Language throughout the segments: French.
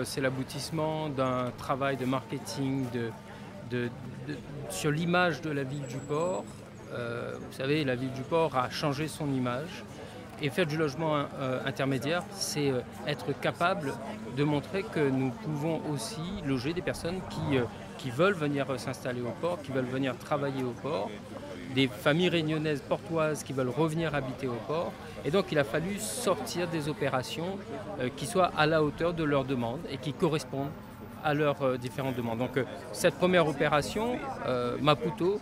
C'est l'aboutissement d'un travail de marketing sur l'image de la ville du port. Vous savez, la ville du port a changé son image. Et faire du logement intermédiaire, c'est être capable de montrer que nous pouvons aussi loger des personnes qui veulent venir s'installer au port, qui veulent venir travailler au port, des familles réunionnaises portoises qui veulent revenir habiter au port. Et donc il a fallu sortir des opérations qui soient à la hauteur de leurs demandes et qui correspondent à leurs différentes demandes. Donc cette première opération, Maputo,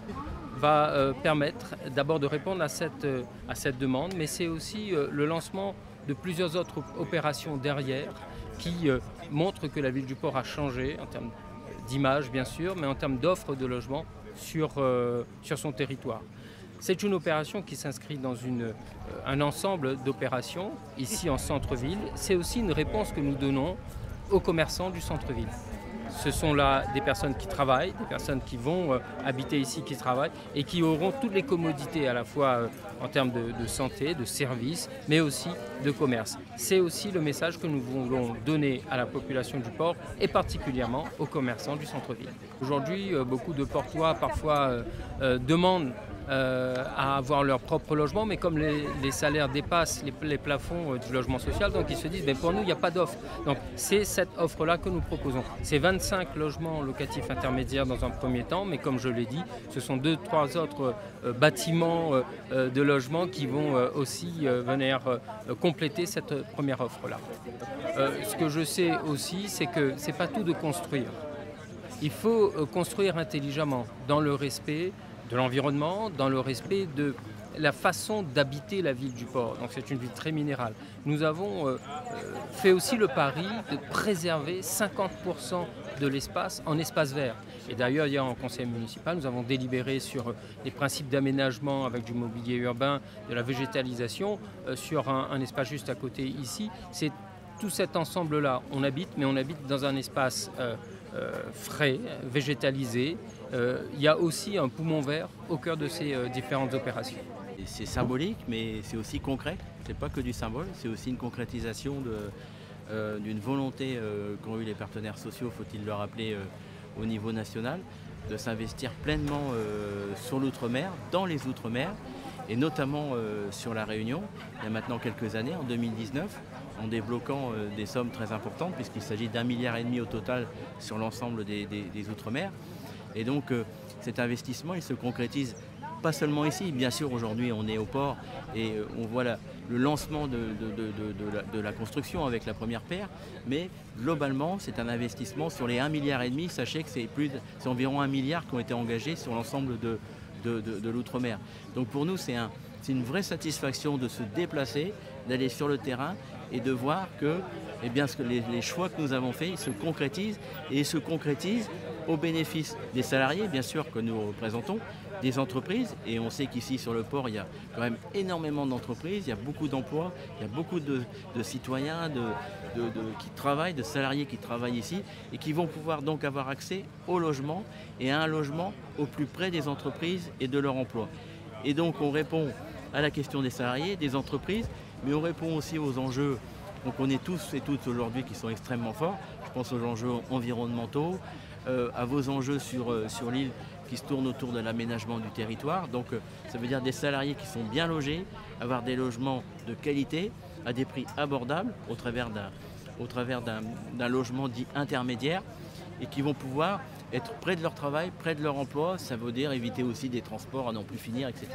va permettre d'abord de répondre à cette demande, mais c'est aussi le lancement de plusieurs autres opérations derrière qui montrent que la ville du port a changé en termes d'image bien sûr, mais en termes d'offres de logement sur son territoire. C'est une opération qui s'inscrit dans un ensemble d'opérations ici en centre-ville. C'est aussi une réponse que nous donnons aux commerçants du centre-ville. Ce sont là des personnes qui travaillent, des personnes qui vont habiter ici, qui travaillent et qui auront toutes les commodités à la fois en termes de santé, de services, mais aussi de commerce. C'est aussi le message que nous voulons donner à la population du port et particulièrement aux commerçants du centre-ville. Aujourd'hui, beaucoup de portois parfois demandent à avoir leur propre logement, mais comme les salaires dépassent les plafonds du logement social, donc ils se disent mais pour nous il n'y a pas d'offre. Donc c'est cette offre-là que nous proposons. C'est 25 logements locatifs intermédiaires dans un premier temps, mais comme je l'ai dit, ce sont 2-3 autres bâtiments de logement qui vont aussi venir compléter cette première offre-là. Ce que je sais aussi, c'est que ce n'est pas tout de construire. Il faut construire intelligemment, dans le respect de l'environnement, dans le respect de la façon d'habiter la ville du port. Donc c'est une ville très minérale. Nous avons fait aussi le pari de préserver 50% de l'espace en espace vert. Et d'ailleurs, hier en conseil municipal, nous avons délibéré sur les principes d'aménagement avec du mobilier urbain, de la végétalisation, sur un espace juste à côté ici. C'est tout cet ensemble-là. On habite, mais on habite dans un espace frais, végétalisé. Il y a aussi un poumon vert au cœur de ces différentes opérations. C'est symbolique, mais c'est aussi concret. C'est pas que du symbole, c'est aussi une concrétisation d'une volonté qu'ont eu les partenaires sociaux, faut-il le rappeler, au niveau national, de s'investir pleinement sur l'outre-mer, dans les outre-mer, et notamment sur la Réunion, il y a maintenant quelques années, en 2019, en débloquant des sommes très importantes, puisqu'il s'agit d'1,5 milliard au total sur l'ensemble des outre-mer. Et donc cet investissement, il se concrétise pas seulement ici. Bien sûr, aujourd'hui, on est au port et on voit le lancement de la construction avec la première paire. Mais globalement, c'est un investissement sur les 1,5 milliard. Sachez que c'est environ 1 milliard qui ont été engagés sur l'ensemble de l'outre-mer. Donc pour nous, c'est une vraie satisfaction de se déplacer, d'aller sur le terrain et de voir que, eh bien, les choix que nous avons faits ils se concrétisent et ils se concrétisent au bénéfice des salariés, bien sûr, que nous représentons, des entreprises. Et on sait qu'ici, sur le port, il y a quand même énormément d'entreprises, il y a beaucoup d'emplois, il y a beaucoup de citoyens qui travaillent, de salariés qui travaillent ici et qui vont pouvoir donc avoir accès au logement et à un logement au plus près des entreprises et de leur emploi. Et donc, on répond à la question des salariés, des entreprises, mais on répond aussi aux enjeux qu'on connaît tous et toutes aujourd'hui qui sont extrêmement forts. Je pense aux enjeux environnementaux, à vos enjeux sur l'île qui se tournent autour de l'aménagement du territoire. Donc ça veut dire des salariés qui sont bien logés, avoir des logements de qualité à des prix abordables au travers d'un logement dit intermédiaire et qui vont pouvoir être près de leur travail, près de leur emploi, ça veut dire éviter aussi des transports à n'en plus finir, etc.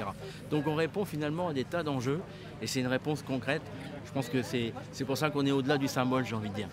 Donc on répond finalement à des tas d'enjeux et c'est une réponse concrète. Je pense que c'est pour ça qu'on est au-delà du symbole, j'ai envie de dire.